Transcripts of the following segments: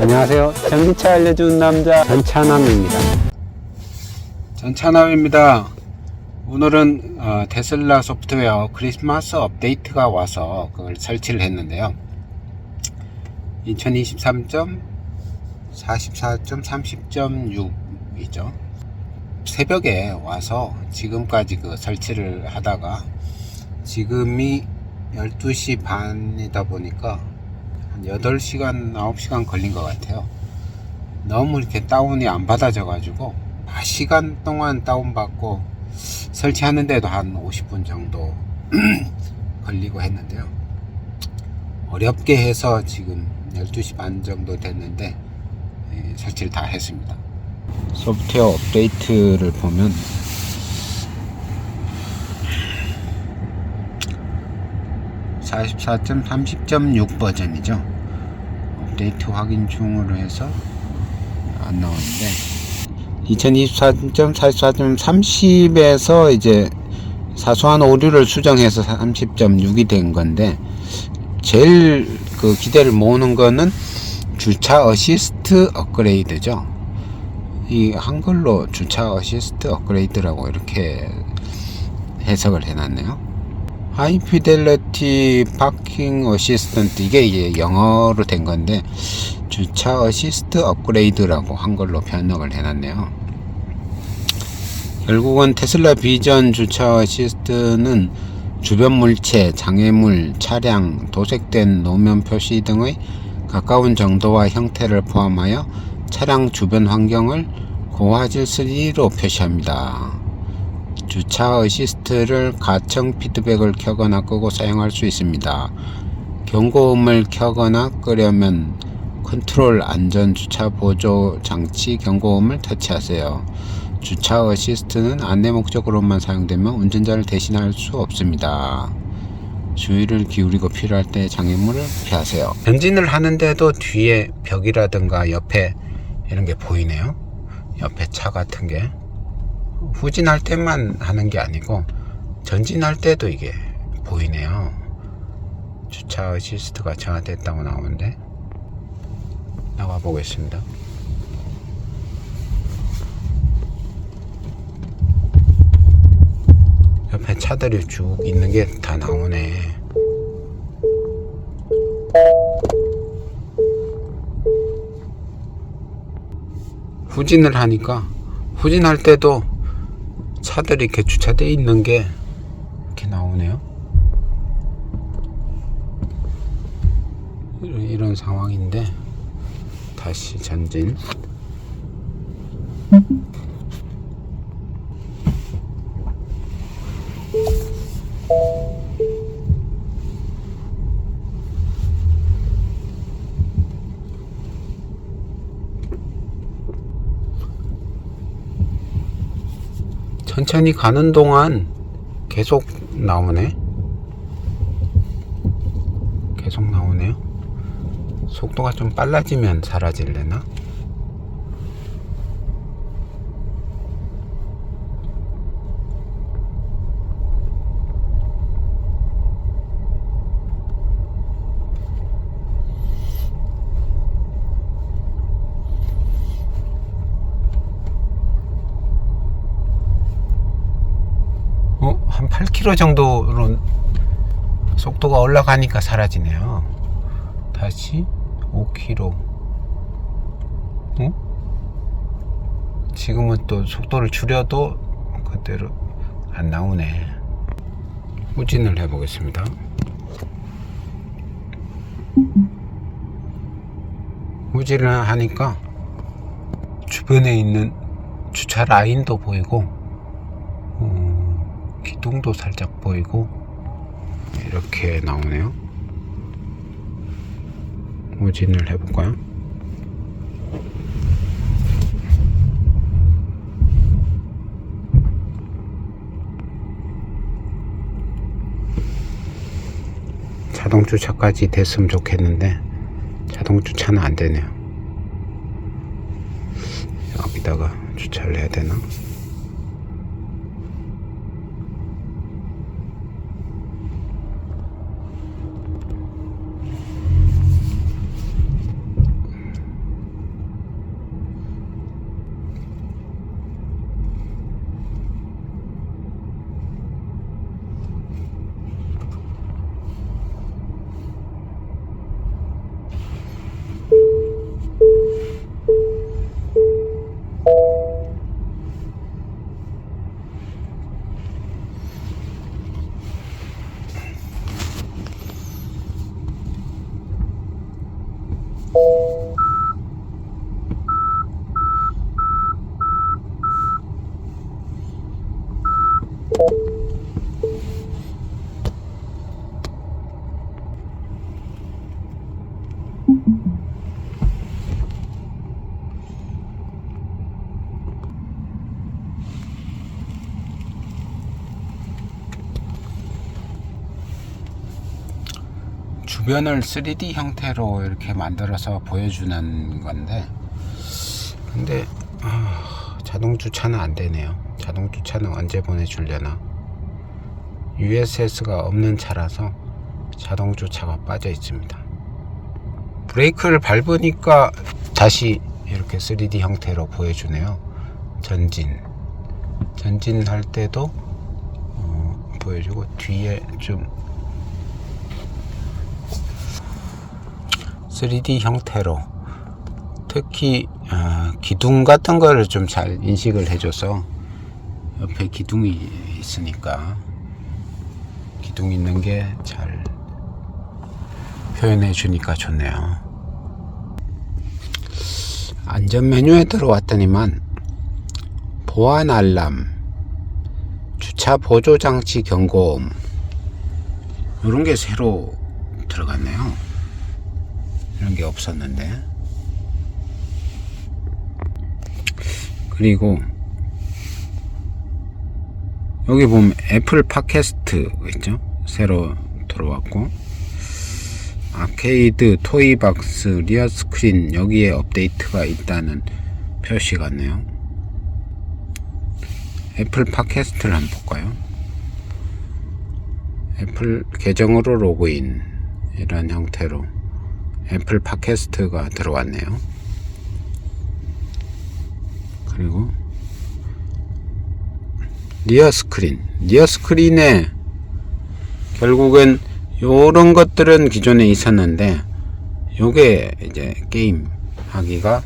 안녕하세요. 전기차 알려주는 남자 전차남입니다. 오늘은 테슬라 소프트웨어 크리스마스 업데이트가 와서 그걸 설치를 했는데요. 2023.44.30.6이죠. 새벽에 와서 지금까지 그 설치를 하다가 지금이 12시 반이다 보니까 한 8시간, 9시간 걸린 것 같아요. 너무 이렇게 다운이 안 받아져 가지고 4시간 동안 다운받고 설치하는데도 한 50분 정도 걸리고 했는데요. 어렵게 해서 지금 12시 반 정도 됐는데 설치를 다 했습니다. 소프트웨어 업데이트를 보면 (44.30.6) 버전이죠. 업데이트 확인 중으로 해서 안 나오는데 2024.44.30에서 이제 사소한 오류를 수정해서 30.6이 된 건데, 제일 그 기대를 모으는 거는 주차 어시스트 업그레이드죠. 이 한글로 주차 어시스트 업그레이드라고 이렇게 해석을 해놨네요. 하이피델리티 파킹 어시스턴트, 이게 영어로 된 건데 주차 어시스트 업그레이드라고 한글로 번역을 해놨네요. 결국은 테슬라 비전 주차 어시스트는 주변 물체, 장애물, 차량, 도색된 노면 표시 등의 가까운 정도와 형태를 포함하여 차량 주변 환경을 고화질 3D로 표시합니다. 주차 어시스트를 가청 피드백을 켜거나 끄고 사용할 수 있습니다. 경고음을 켜거나 끄려면 컨트롤 안전 주차 보조 장치 경고음을 터치하세요. 주차 어시스트는 안내 목적으로만 사용되며 운전자를 대신할 수 없습니다. 주의를 기울이고 필요할 때 장애물을 피하세요. 전진을 하는데도 뒤에 벽이라든가 옆에 이런 게 보이네요. 옆에 차 같은 게. 후진할 때만 하는 게 아니고 전진할 때도 이게 보이네요. 주차 어시스트가 정화됐다고 나오는데 나가 보겠습니다. 옆에 차들이 쭉 있는 게 다 나오네. 후진을 하니까 후진할 때도 차들이 이렇게 주차되어 있는 게 이렇게 나오네요. 이런 상황인데 다시 전진. 천천히 가는 동안 계속 나오네. 계속 나오네요. 속도가 좀 빨라지면 사라질래나? 한 8km 정도로 속도가 올라가니까 사라지네요. 다시 5km. 지금은 또 속도를 줄여도 그대로 안 나오네. 후진을 해보겠습니다. 후진을 하니까 주변에 있는 주차 라인도 보이고 기둥도 살짝 보이고 이렇게 나오네요. 후진을 해볼까요? 자동 주차까지 됐으면 좋겠는데 자동 주차는 안 되네요. 여기다가 주차를 해야 되나? 주변을 3D 형태로 이렇게 만들어서 보여주는 건데, 근데 자동 주차는 안 되네요. 자동 주차는 언제 보내주려나. USS가 없는 차라서 자동 주차가 빠져 있습니다. 브레이크를 밟으니까 다시 이렇게 3D 형태로 보여주네요. 전진할 때도 보여주고, 뒤에 좀 3D 형태로, 특히 기둥 같은 거를 좀 잘 인식을 해줘서, 옆에 기둥이 있으니까 기둥 있는 게 잘 표현해 주니까 좋네요. 안전 메뉴에 들어왔더니만 보안 알람, 주차 보조 장치 경고음, 이런 게 새로 들어갔네요. 이런 게 없었는데. 그리고 여기 보면 애플 팟캐스트 있죠? 새로 들어왔고, 아케이드, 토이박스, 리어 스크린, 여기에 업데이트가 있다는 표시 같네요. 애플 팟캐스트를 한번 볼까요? 애플 계정으로 로그인, 이런 형태로 애플 팟캐스트가 들어왔네요. 그리고 리어 스크린에 결국은 요런 것들은 기존에 있었는데, 요게 이제 게임 하기가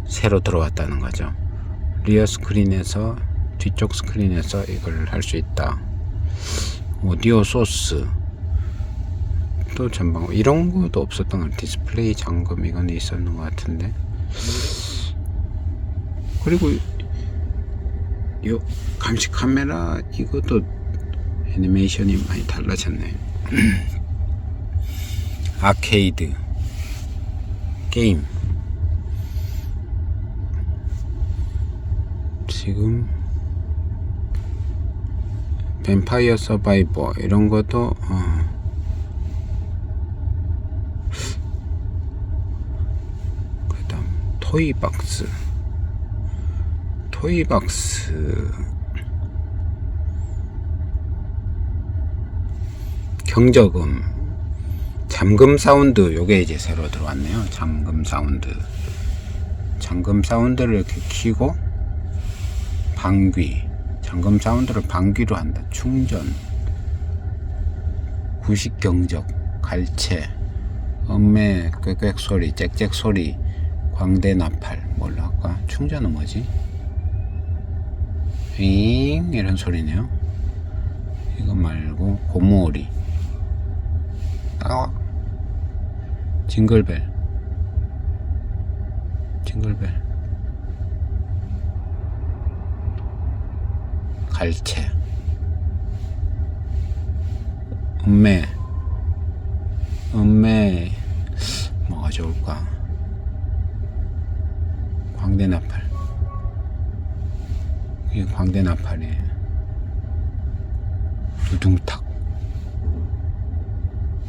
새로 들어왔다는 거죠. 리어 스크린에서, 뒤쪽 스크린에서 이걸 할 수 있다. 오디오 소스, 또 전방, 이런 것도 없었던 것 같아요. 디스플레이 잠금, 이건 있었는 것 같은데. 그리고 요 감시 카메라, 이것도 애니메이션이 많이 달라졌네. 아케이드 게임, 지금 뱀파이어 서바이버 이런 것도 그다음 토이박스 경적음, 잠금 사운드, 요게 이제 새로 들어왔네요. 잠금 사운드를 이렇게 키고, 방귀, 잠금 사운드를 방귀로 한다. 충전, 구식 경적, 갈채, 음매, 꽥꽥 소리, 짹짹 소리, 광대 나팔, 뭘로 할까? 충전은 뭐지? 잉, 이런 소리네요. 이거 말고 고무오리, 징글벨, 갈채, 음매, 뭐가 좋을까? 광대나팔, 이게 광대나팔이에요.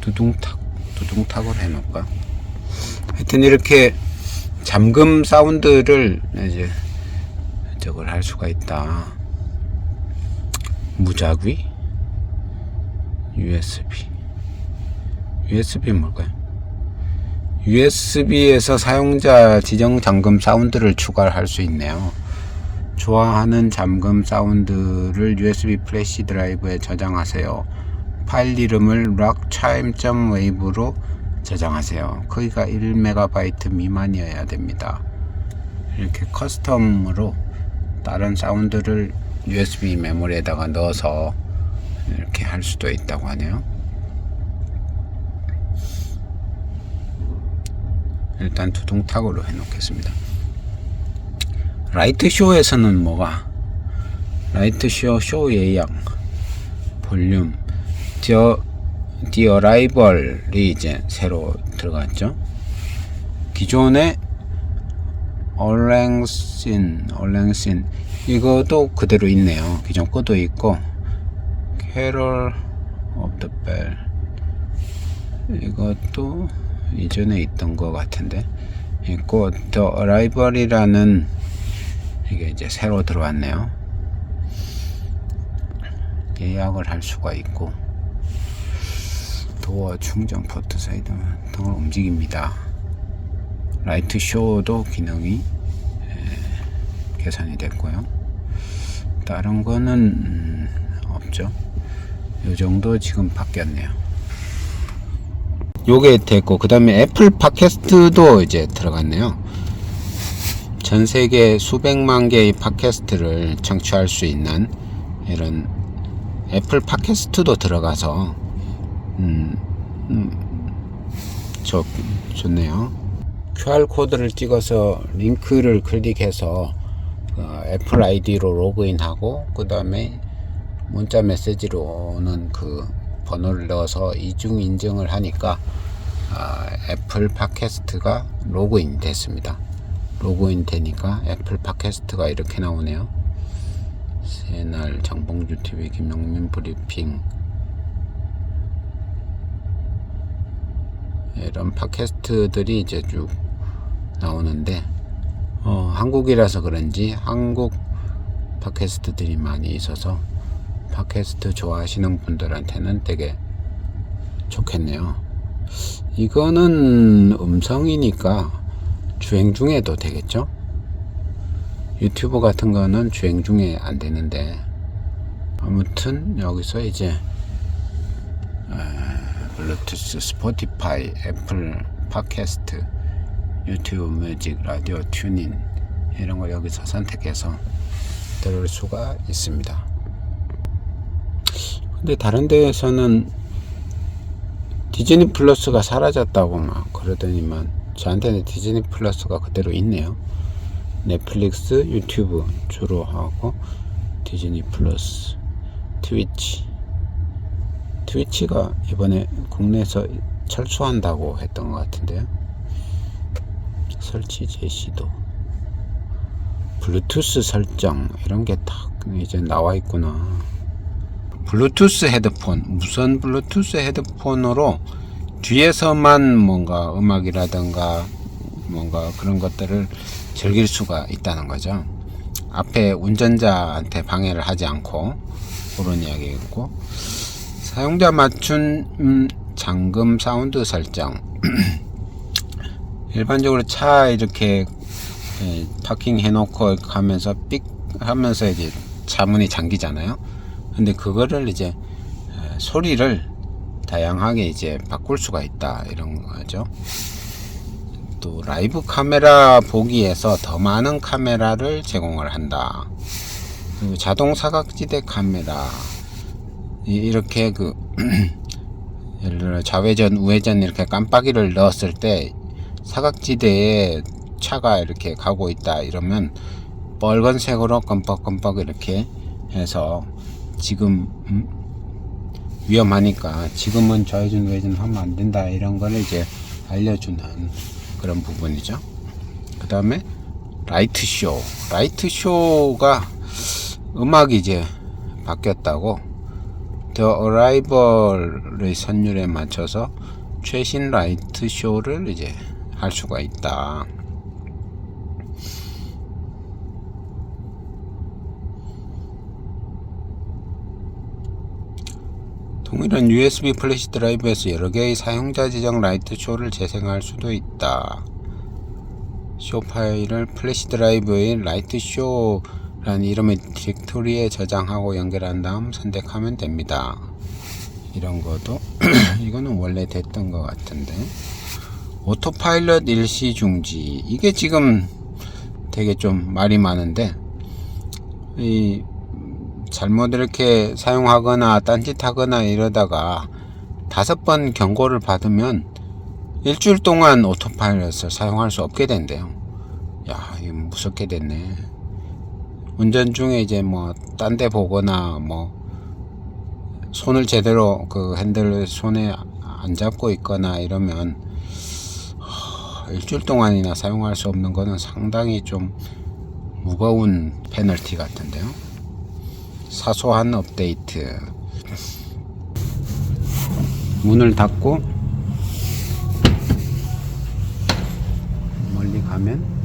두둥탁으로 해놓을까? 하여튼 이렇게 잠금 사운드를 이제 저걸 할 수가 있다. 무작위, USB 뭘까요? USB에서 사용자 지정 잠금 사운드를 추가할 수 있네요. 좋아하는 잠금 사운드를 USB 플래시 드라이브에 저장하세요. 파일 이름을 rockchime.wave로 저장하세요. 크기가 1MB 미만이어야 됩니다. 이렇게 커스텀으로 다른 사운드를 USB 메모리에다가 넣어서 이렇게 할 수도 있다고 하네요. 일단 두둥탁으로 해놓겠습니다. 라이트쇼에서는 뭐가? 라이트쇼 쇼 예약 볼륨, The Arrival이 이제 새로 들어갔죠. 기존에 얼랭신 이것도 그대로 있네요. 기존 것도 있고, Carol of the Bell 이것도 이전에 있던 것 같은데 있고, The Arrival이라는 이게 이제 새로 들어왔네요. 예약을 할 수가 있고, 도어 충전 포트 사이드 등을 움직입니다. 라이트 쇼도 기능이 개선이 됐고요. 다른 거는 없죠. 요 정도 지금 바뀌었네요. 요게 됐고, 그 다음에 애플 팟캐스트도 이제 들어갔네요. 전 세계 수백만 개의 팟캐스트를 청취할 수 있는 이런 애플 팟캐스트도 들어가서 좋네요. QR 코드를 찍어서 링크를 클릭해서 애플 아이디로 로그인하고, 그 다음에 문자 메시지로는 그 번호를 넣어서 이중 인증을 하니까 애플 팟캐스트가 로그인 됐습니다. 로그인 되니까 애플 팟캐스트가 이렇게 나오네요. 새날 정봉주 TV 김용민 브리핑, 이런 팟캐스트들이 이제 쭉 나오는데 한국이라서 그런지 한국 팟캐스트들이 많이 있어서 팟캐스트 좋아하시는 분들한테는 되게 좋겠네요. 이거는 음성이니까 주행 중에도 되겠죠? 유튜브 같은 거는 주행 중에 안 되는데, 아무튼 여기서 이제 블루투스, 스포티파이, 애플 팟캐스트, 유튜브 뮤직, 라디오 튜닝 이런 걸 여기서 선택해서 들을 수가 있습니다. 근데 다른 데에서는 디즈니 플러스가 사라졌다고 막 그러더니만 저한테는 디즈니 플러스가 그대로 있네요. 넷플릭스, 유튜브 주로 하고 디즈니 플러스, 트위치가 이번에 국내에서 철수한다고 했던 것 같은데요. 설치 제시도, 블루투스 설정 이런 게 다 이제 나와 있구나. 블루투스 헤드폰, 무선 블루투스 헤드폰으로 뒤에서만 뭔가 음악이라든가 뭔가 그런 것들을 즐길 수가 있다는 거죠. 앞에 운전자한테 방해를 하지 않고, 그런 이야기겠고, 사용자 맞춤 잠금 사운드 설정. 일반적으로 차 이렇게 파킹 해놓고 하면서 삑 하면서 이제 차 문이 잠기잖아요. 근데 그거를 이제 소리를 다양하게 이제 바꿀 수가 있다, 이런 거죠. 또 라이브 카메라 보기에서 더 많은 카메라를 제공을 한다. 그리고 자동 사각지대 카메라, 이렇게 그 예를 들어 좌회전 우회전 이렇게 깜빡이를 넣었을 때 사각지대에 차가 이렇게 가고 있다 이러면 빨간색으로 깜빡깜빡 이렇게 해서, 지금 위험하니까 지금은 좌회전 우회전 하면 안 된다, 이런 거를 이제 알려주는 그런 부분이죠. 그 다음에 라이트쇼가 음악이 이제 바뀌었다고. The Arrival의 선율에 맞춰서 최신 라이트쇼를 이제 할 수가 있다. 동일한 USB 플래시 드라이브에서 여러 개의 사용자 지정 라이트 쇼를 재생할 수도 있다. 쇼 파일을 플래시 드라이브의 라이트 쇼라는 이름의 디렉토리에 저장하고 연결한 다음 선택하면 됩니다. 이런 것도 이거는 원래 됐던 것 같은데. 오토파일럿 일시 중지, 이게 지금 되게 좀 말이 많은데, 이 잘못 이렇게 사용하거나 딴짓하거나 이러다가 5번 경고를 받으면 일주일 동안 오토파일럿을 사용할 수 없게 된대요. 야, 이거 무섭게 됐네. 운전 중에 이제 뭐 딴 데 보거나 뭐 손을 제대로 그 핸들을 손에 안 잡고 있거나 이러면 일주일 동안이나 사용할 수 없는 거는 상당히 좀 무거운 페널티 같은데요. 사소한 업데이트. 문을 닫고 화면.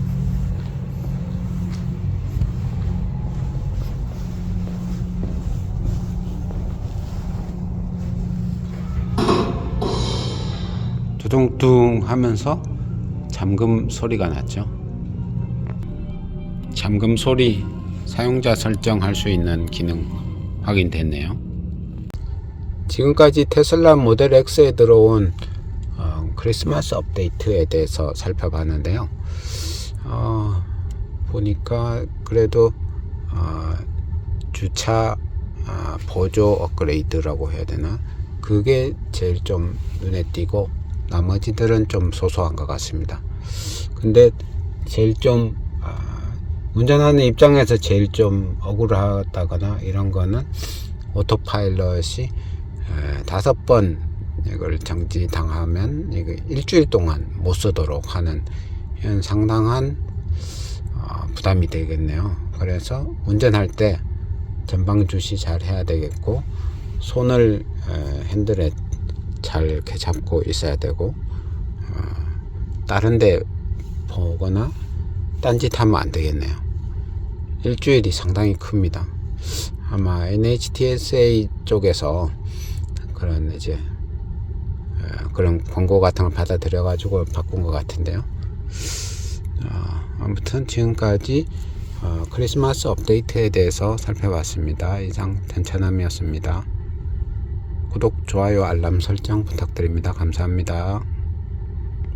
두둥둥 하면서 잠금 소리가 났죠. 잠금 소리 사용자 설정할 수 있는 기능 확인됐네요. 지금까지 테슬라 모델 X에 들어온 크리스마스 업데이트에 대해서 살펴봤는데요. 보니까 그래도 주차 보조 업그레이드라고 해야 되나? 그게 제일 좀 눈에 띄고 나머지들은 좀 소소한 것 같습니다. 근데 제일 좀 운전하는 입장에서 제일 좀 억울하다거나 이런 거는 오토파일럿이 5번 이걸 정지당하면 이거 일주일 동안 못 쓰도록 하는 이런 상당한 부담이 되겠네요. 그래서 운전할 때 전방 주시 잘 해야 되겠고, 손을 핸들에 잘 이렇게 잡고 있어야 되고, 다른데 보거나 딴짓하면 안 되겠네요. 일주일이 상당히 큽니다. 아마 NHTSA 쪽에서 그런 이제 그런 광고 같은 걸 받아들여 가지고 바꾼 것 같은데요. 아무튼 지금까지 크리스마스 업데이트에 대해서 살펴봤습니다. 이상 텐차남이었습니다. 구독, 좋아요, 알람 설정 부탁드립니다. 감사합니다.